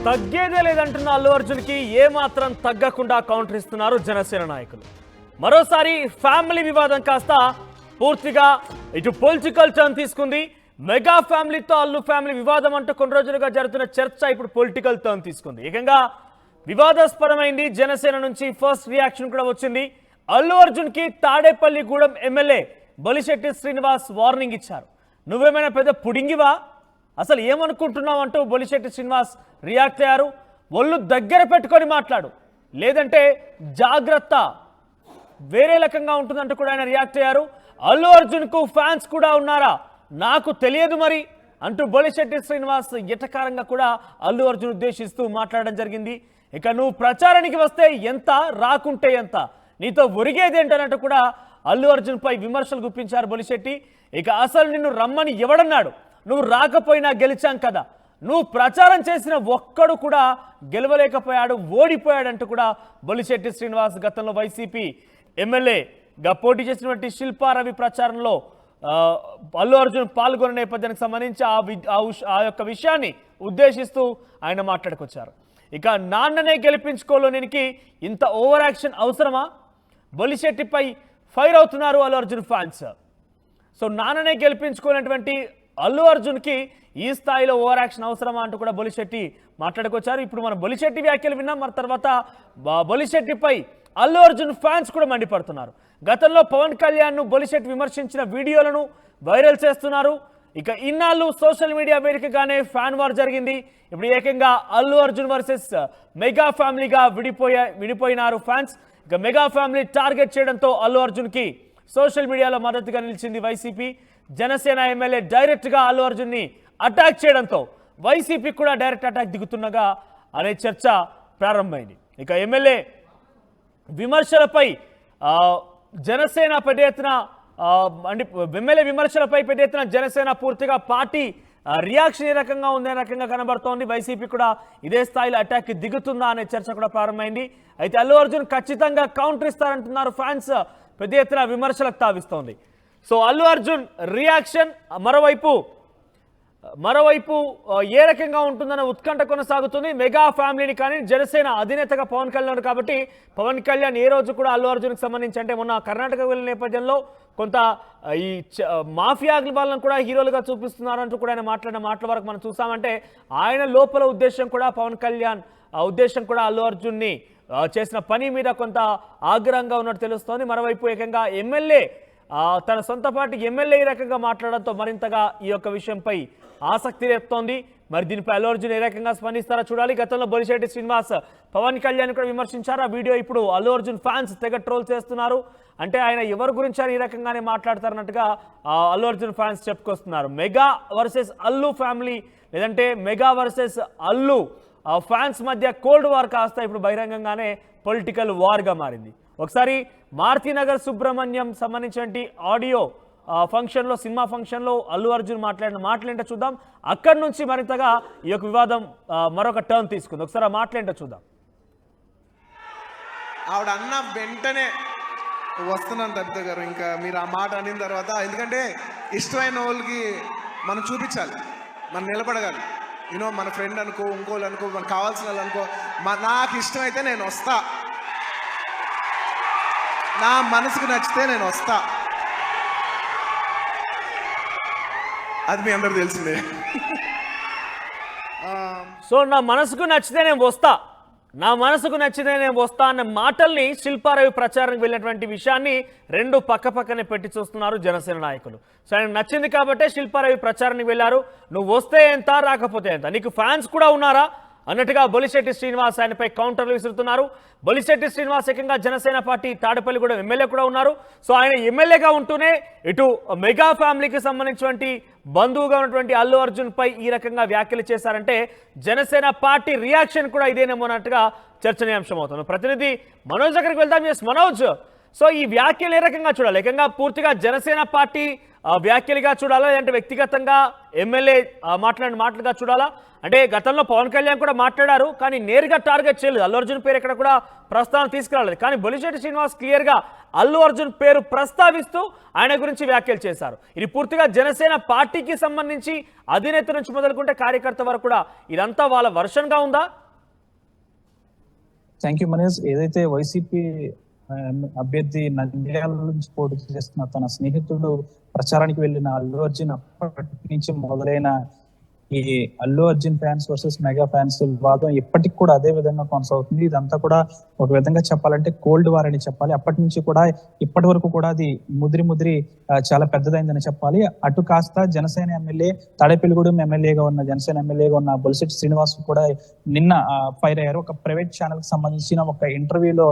తగ్గేదే లేదంటున్న అల్లు అర్జున్కి ఏమాత్రం తగ్గకుండా కౌంటర్ ఇస్తున్నారు జనసేన నాయకులు. మరోసారి ఫ్యామిలీ వివాదం కాస్త పూర్తిగా ఇటు పొలిటికల్ టర్న్ తీసుకుంది. మెగా ఫ్యామిలీతో అల్లు ఫ్యామిలీ వివాదం అంటూ కొన్ని రోజులుగా జరుగుతున్న చర్చ ఇప్పుడు పొలిటికల్ టర్న్ తీసుకుంది. ఏకంగా వివాదాస్పదమైంది. జనసేన నుంచి ఫస్ట్ రియాక్షన్ కూడా వచ్చింది. అల్లు అర్జున్కి తాడేపల్లిగూడెం ఎమ్మెల్యే బొలిశెట్టి శ్రీనివాస్ వార్నింగ్ ఇచ్చారు. నువ్వేమైనా పెద్ద పుడింగివా, అసలు ఏమనుకుంటున్నావు అంటూ బొలిశెట్టి శ్రీనివాస్ రియాక్ట్ అయ్యారు. ఒళ్ళు దగ్గర పెట్టుకొని మాట్లాడు, లేదంటే జాగ్రత్త, వేరే రకంగా ఉంటుందంటూ కూడా ఆయన రియాక్ట్ అయ్యారు. అల్లు అర్జున్కు ఫ్యాన్స్ కూడా ఉన్నారా, నాకు తెలియదు మరి అంటూ బొలిశెట్టి శ్రీనివాస్ ఎటకారంగా కూడా అల్లు అర్జున్ ఉద్దేశిస్తూ మాట్లాడడం జరిగింది. ఇక నువ్వు ప్రచారానికి వస్తే ఎంత, రాకుంటే ఎంత, నీతో ఒరిగేదేంటన్నట్టు కూడా అల్లు అర్జున్ పై విమర్శలు గుప్పించారు బొలిశెట్టి. ఇక అసలు నిన్ను రమ్మని ఎవడన్నాడు, నువ్వు రాకపోయినా గెలిచాం కదా, నువ్వు ప్రచారం చేసిన ఒక్కడు కూడా గెలవలేకపోయాడు, ఓడిపోయాడంటూ కూడా బొలిశెట్టి శ్రీనివాస్ గతంలో వైసీపీ ఎమ్మెల్యేగా పోటీ చేసినటువంటి శిల్పా రవి ప్రచారంలో అల్లు అర్జున్ పాల్గొన్న నేపథ్యానికి సంబంధించి ఆ యొక్క విషయాన్ని ఉద్దేశిస్తూ ఆయన మాట్లాడుకొచ్చారు. ఇక నాన్ననే గెలిపించుకోలేనికి ఇంత ఓవర్ యాక్షన్ అవసరమా, బొలిశెట్టిపై ఫైర్ అవుతున్నారు అల్లు అర్జున్ ఫ్యాన్స్. సో నాన్ననే గెలిపించుకునేటువంటి అల్లు అర్జున్కి ఈ స్థాయిలో ఓవర్ యాక్షన్ అవసరమా అంటూ కూడా బొలిశెట్టి మాట్లాడుకొచ్చారు. ఇప్పుడు మనం బొలిశెట్టి వ్యాఖ్యలు విన్నాం. మరి తర్వాత బొలిశెట్టిపై అల్లు అర్జున్ ఫ్యాన్స్ కూడా మండిపడుతున్నారు. గతంలో పవన్ కళ్యాణ్ను బొలిశెట్టి విమర్శించిన వీడియోలను వైరల్ చేస్తున్నారు. ఇక ఇన్నాళ్ళు సోషల్ మీడియా వేదికగానే ఫ్యాన్ వార్ జరిగింది. ఇప్పుడు ఏకంగా అల్లు అర్జున్ వర్సెస్ మెగా ఫ్యామిలీగా విడిపోయినారు ఫ్యాన్స్. ఇక మెగా ఫ్యామిలీ టార్గెట్ చేయడంతో అల్లు అర్జున్కి సోషల్ మీడియాలో మద్దతుగా నిలిచింది వైసీపీ. జనసేన ఎమ్మెల్యే డైరెక్ట్గా అల్లు అర్జున్ని అటాక్ చేయడంతో వైసీపీ కూడా డైరెక్ట్ అటాక్ దిగుతుండగా అనే చర్చ ప్రారంభమైంది. ఇక ఎమ్మెల్యే విమర్శలపై జనసేన పెద్ద ఎత్తున ఎమ్మెల్యే విమర్శలపై పెద్ద ఎత్తున జనసేన పూర్తిగా పార్టీ రియాక్షన్ ఏ రకంగా ఉంది, రకంగా కనబడుతోంది. వైసీపీ కూడా ఇదే స్థాయిలో అటాక్ దిగుతుందా అనే చర్చ కూడా ప్రారంభమైంది. అయితే అల్లు అర్జున్ ఖచ్చితంగా కౌంటర్ ఇస్తారంటున్నారు ఫ్యాన్స్. పెద్ద ఎత్తున విమర్శలకు తావిస్తోంది. సో అల్లు అర్జున్ రియాక్షన్ మరోవైపు ఏ రకంగా ఉంటుందన్న ఉత్కంఠ కొనసాగుతుంది. మెగా ఫ్యామిలీని కానీ జనసేన అధినేతగా పవన్ కళ్యాణ్ కాబట్టి పవన్ కళ్యాణ్ ఏ రోజు కూడా అల్లు అర్జున్కి సంబంధించి, అంటే మొన్న కర్ణాటక వెళ్ళిన నేపథ్యంలో కొంత ఈ మాఫియా వాళ్ళని కూడా హీరోలుగా చూపిస్తున్నారు అంటూ కూడా ఆయన మాట్లాడిన మాటల వరకు మనం చూసామంటే ఆయన లోపల ఉద్దేశం కూడా పవన్ కళ్యాణ్ ఉద్దేశం కూడా అల్లు అర్జున్ని చేసిన పని మీద కొంత ఆగ్రహంగా ఉన్నట్టు తెలుస్తోంది. మరోవైపు ఏకంగా ఎమ్మెల్యే తన సొంత పార్టీ ఎమ్మెల్యే ఈ రకంగా మాట్లాడడంతో మరింతగా ఈ యొక్క విషయంపై ఆసక్తి రేపుతోంది. మరి దీనిపై అల్లు అర్జున్ ఏ రకంగా స్పందిస్తారో చూడాలి. గతంలో బొలిశెట్టి శ్రీనివాస్ పవన్ కళ్యాణ్ కూడా విమర్శించారు. ఆ వీడియో ఇప్పుడు అల్లు అర్జున్ ఫ్యాన్స్ తెగ ట్రోల్ చేస్తున్నారు. అంటే ఆయన ఎవరి గురించి ఈ రకంగానే మాట్లాడతారన్నట్టుగా అల్లు అర్జున్ ఫ్యాన్స్ చెప్పుకొస్తున్నారు. మెగా వర్సెస్ అల్లు ఫ్యామిలీ, లేదంటే మెగా వర్సెస్ అల్లు ఫ్యాన్స్ మధ్య కోల్డ్ వార్ కాస్త ఇప్పుడు బహిరంగంగానే పొలిటికల్ వార్గా మారింది. ఒకసారి మారుతినగర్ సుబ్రహ్మణ్యం సంబంధించిన ఆడియో ఫంక్షన్లో, సినిమా ఫంక్షన్లో అల్లు అర్జున్ మాట్లాడిన మాటలేంటో చూద్దాం. అక్కడి నుంచి మరింతగా ఈ యొక్క వివాదం మరొక టర్న్ తీసుకుంది. ఒకసారి ఆ మాటలేంటో చూద్దాం. ఆవిడ అన్న వెంటనే వస్తున్నాను తబిత గారు, ఇంకా మీరు ఆ మాట అనిన తర్వాత, ఎందుకంటే ఇష్టమైన వాళ్ళకి మనం చూపించాలి, మనం నిలబడగాలి. యూనో మన ఫ్రెండ్ అనుకో, ఇంకోళ్ళు అనుకో, మనకు కావాల్సిన వాళ్ళు అనుకో, నాకు ఇష్టమైతే నేను వస్తా, నా మనసుకు నచ్చితే నేను వస్తా, అది మీ అందరూ తెలిసిందే. సో నా మనసుకు నచ్చితే నేను వస్తా అన్న మాటల్ని శిల్పారవి ప్రచారానికి వెళ్ళినటువంటి విషయాన్ని రెండు పక్కనే పెట్టి చూస్తున్నారు జనసేన నాయకులు. సో ఆయన నచ్చింది కాబట్టే శిల్పారవి ప్రచారానికి వెళ్ళారు. నువ్వు వస్తే ఎంత, రాకపోతే ఎంత, నీకు ఫ్యాన్స్ కూడా ఉన్నారా అన్నట్టుగా బొలిశెట్టి శ్రీనివాస్ ఆయనపై కౌంటర్లు విసురుతున్నారు. బొలిశెట్టి శ్రీనివాస్ ఏకంగా జనసేన పార్టీ తాడేపల్లిగూడెం ఎమ్మెల్యే కూడా ఉన్నారు. సో ఆయన ఎమ్మెల్యేగా ఉంటూనే ఇటు మెగా ఫ్యామిలీకి సంబంధించినటువంటి బంధువుగా ఉన్నటువంటి అల్లు అర్జున్ పై ఈ రకంగా వ్యాఖ్యలు చేశారంటే జనసేన పార్టీ రియాక్షన్ కూడా ఇదేనేమో అన్నట్టుగా చర్చనీయాంశం అవుతుంది. ప్రతినిధి మనోజ్ దగ్గరికి వెళ్దాం. ఎస్ మనోజ్, సో ఈ వ్యాఖ్యలు ఏ రకంగా చూడాలి? ఏకంగా పూర్తిగా జనసేన పార్టీ వ్యాఖ్యలుగా చూడాలా, లేదంటే వ్యక్తిగతంగా ఎమ్మెల్యే మాట్లాడిన మాటలుగా చూడాలా? అంటే గతంలో పవన్ కళ్యాణ్ కూడా మాట్లాడారు, కానీ నేరుగా టార్గెట్ చేయలేదు. అల్లు అర్జున్ పేరు ఎక్కడ కూడా ప్రస్తావన తీసుకురాలేదు. కానీ బొలిశెట్టి శ్రీనివాస్ క్లియర్గా అల్లు అర్జున్ పేరు ప్రస్తావిస్తూ ఆయన గురించి వ్యాఖ్యలు చేశారు. ఇది పూర్తిగా జనసేన పార్టీకి సంబంధించి అధినేత నుంచి మొదలుకుంటే కార్యకర్త వరకు కూడా ఇదంతా వాళ్ళ వర్షన్గా ఉందా? Thank you Manish. ఏదైతే వైసీపీ అభ్యర్థి నంద్యాల నుంచి పోటీ చేస్తున్న తన స్నేహితుడు ప్రచారానికి వెళ్ళిన అల్లు అర్జున్ అప్పటి నుంచి మొదలైన ఈ Allu Arjun fans versus mega fans వివాదం ఇప్పటికి కూడా అదే విధంగా కొనసాగుతుంది. ఇదంతా కూడా ఒక విధంగా చెప్పాలంటే కోల్డ్ వార్ అని చెప్పాలి. అప్పటి నుంచి కూడా ఇప్పటి వరకు కూడా అది ముదిరి చాలా పెద్దదైందని చెప్పాలి. అటు కాస్త జనసేన ఎమ్మెల్యే, తాడేపల్లిగూడెం ఎమ్మెల్యేగా ఉన్న జనసేన ఎమ్మెల్యేగా ఉన్న బొలిశెట్టి శ్రీనివాస్ కూడా నిన్న ఫైర్ అయ్యారు. ఒక ప్రైవేట్ ఛానల్ కి సంబంధించిన ఒక ఇంటర్వ్యూలో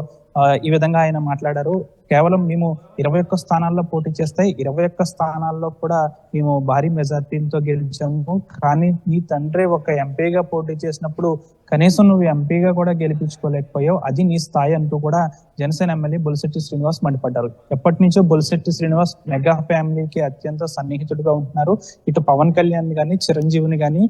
ఈ విధంగా ఆయన మాట్లాడారు. కేవలం మేము 21 స్థానాల్లో పోటీ చేస్తే 21 స్థానాల్లో కూడా మేము భారీ మెజార్టీతో గెలిచాము. కానీ నీ తండ్రి ఒక ఎంపీగా పోటీ చేసినప్పుడు కనీసం నువ్వు ఎంపీగా కూడా గెలిపించుకోలేకపోయావు, అది నీ స్థాయి అంటూ కూడా జనసేన ఎమ్మెల్యే బొలిశెట్టి శ్రీనివాస్ మండిపడ్డారు. ఎప్పటి నుంచో బొలిశెట్టి శ్రీనివాస్ మెగా ఫ్యామిలీకి అత్యంత సన్నిహితుడిగా ఉంటున్నారు. ఇటు పవన్ కళ్యాణ్ గాని, చిరంజీవిని గాని